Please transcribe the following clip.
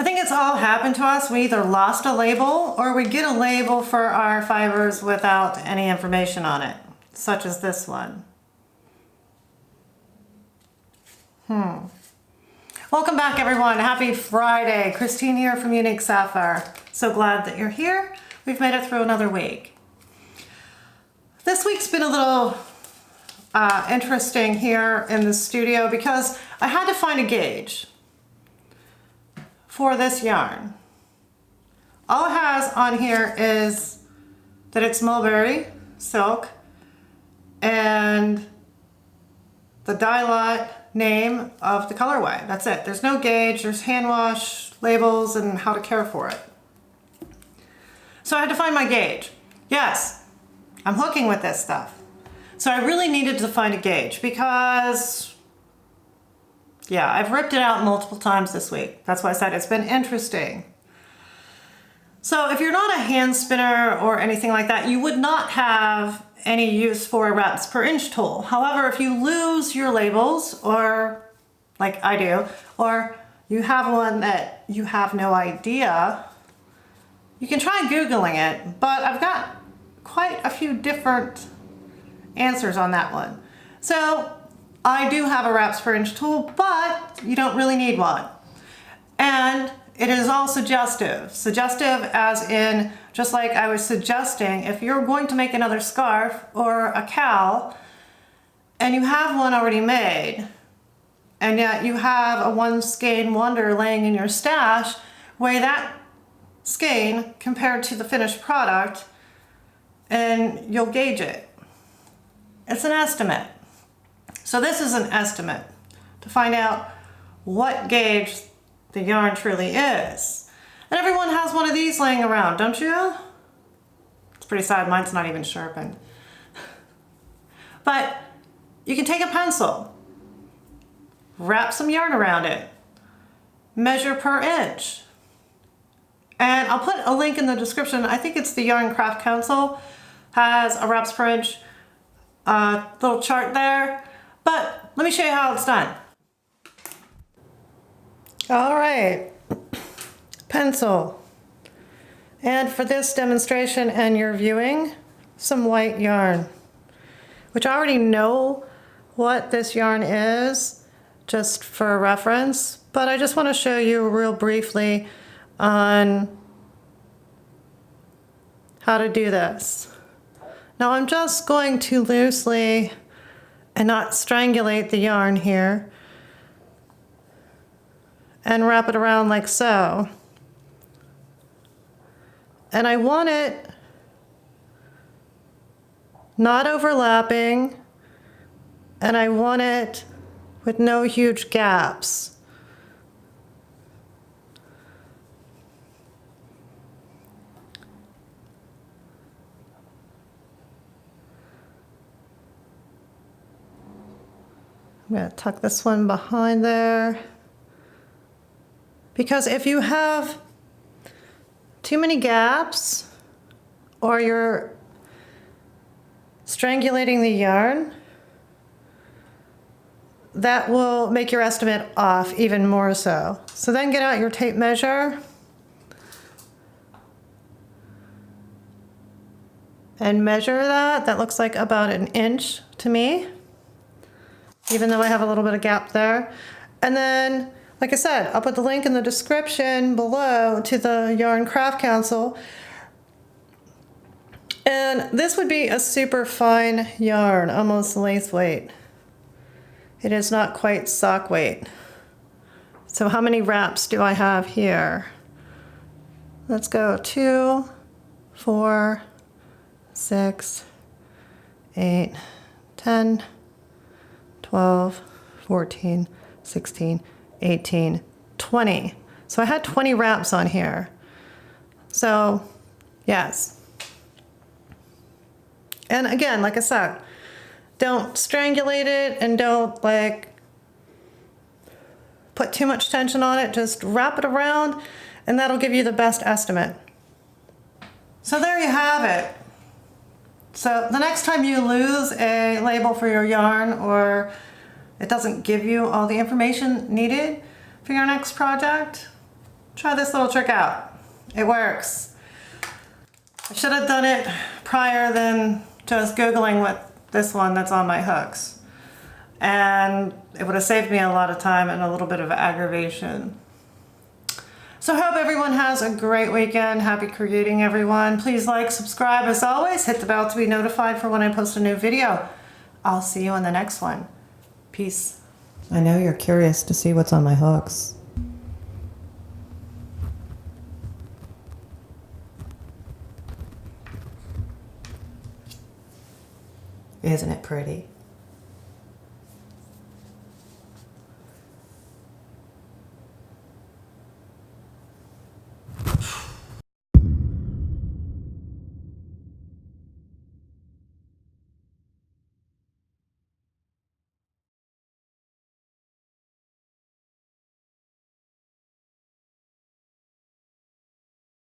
I think it's all happened to us. We either lost a label or we get a label for our fibers without any information on it, such as this one. Welcome back, everyone. Happy Friday. Christine here from Unique Sapphire. So glad that you're here. We've made it through another week. This week's been a little interesting here in the studio because I had to find a gauge for this yarn. All it has on here is that it's mulberry silk and the dye lot name of the colorway. That's it. There's no gauge, there's hand wash, labels, and how to care for it. So I had to find my gauge. Yes, I'm hooking with this stuff. So I really needed to find a gauge because, yeah, I've ripped it out multiple times this week. That's why I said it's been interesting. So if you're not a hand spinner or anything like that, you would not have any use for a wraps per inch tool. However, if you lose your labels, or like I do, or you have one that you have no idea, you can try Googling it, but I've got quite a few different answers on that one. So I do have a wraps per inch tool, but you don't really need one. And it is all suggestive. Suggestive as in, just like I was suggesting, if you're going to make another scarf or a cowl and you have one already made, and yet you have a one skein wonder laying in your stash, weigh that skein compared to the finished product and you'll gauge it. It's an estimate. So this is an estimate to find out what gauge the yarn truly is. And everyone has one of these laying around, don't you? It's pretty sad, mine's not even sharpened. But you can take a pencil, wrap some yarn around it, measure per inch. And I'll put a link in the description. I think it's the Yarn Craft Council has a wraps per inch little chart there. But let me show you how it's done. All right, pencil. And for this demonstration and your viewing, some white yarn, which I already know what this yarn is, just for reference, but I just want to show you real briefly on how to do this. Now I'm just going to loosely and not strangulate the yarn here and wrap it around like so. And I want it not overlapping, and I want it with no huge gaps. I'm going to tuck this one behind there. Because if you have too many gaps or you're strangulating the yarn, that will make your estimate off even more so. So then get out your tape measure and measure that. That looks like about 1 inch to me, even though I have a little bit of gap there. And then, like I said, I'll put the link in the description below to the Yarn Craft Council. And this would be a super fine yarn, almost lace weight. It is not quite sock weight. So how many wraps do I have here? Let's go 2, 4, 6, 8, 10, 12, 14, 16, 18, 20. So I had 20 wraps on here. So, yes. And again, like I said, don't strangulate it and don't like put too much tension on it. Just wrap it around and that'll give you the best estimate. So there you have it. So the next time you lose a label for your yarn or it doesn't give you all the information needed for your next project, try this little trick out. It works. I should have done it prior than just Googling with this one that's on my hooks. And it would have saved me a lot of time and a little bit of aggravation. So I hope everyone has a great weekend. Happy creating, everyone. Please like, subscribe. As always, hit the bell to be notified for when I post a new video. I'll see you in the next one. Peace. I know you're curious to see what's on my hooks. Isn't it pretty?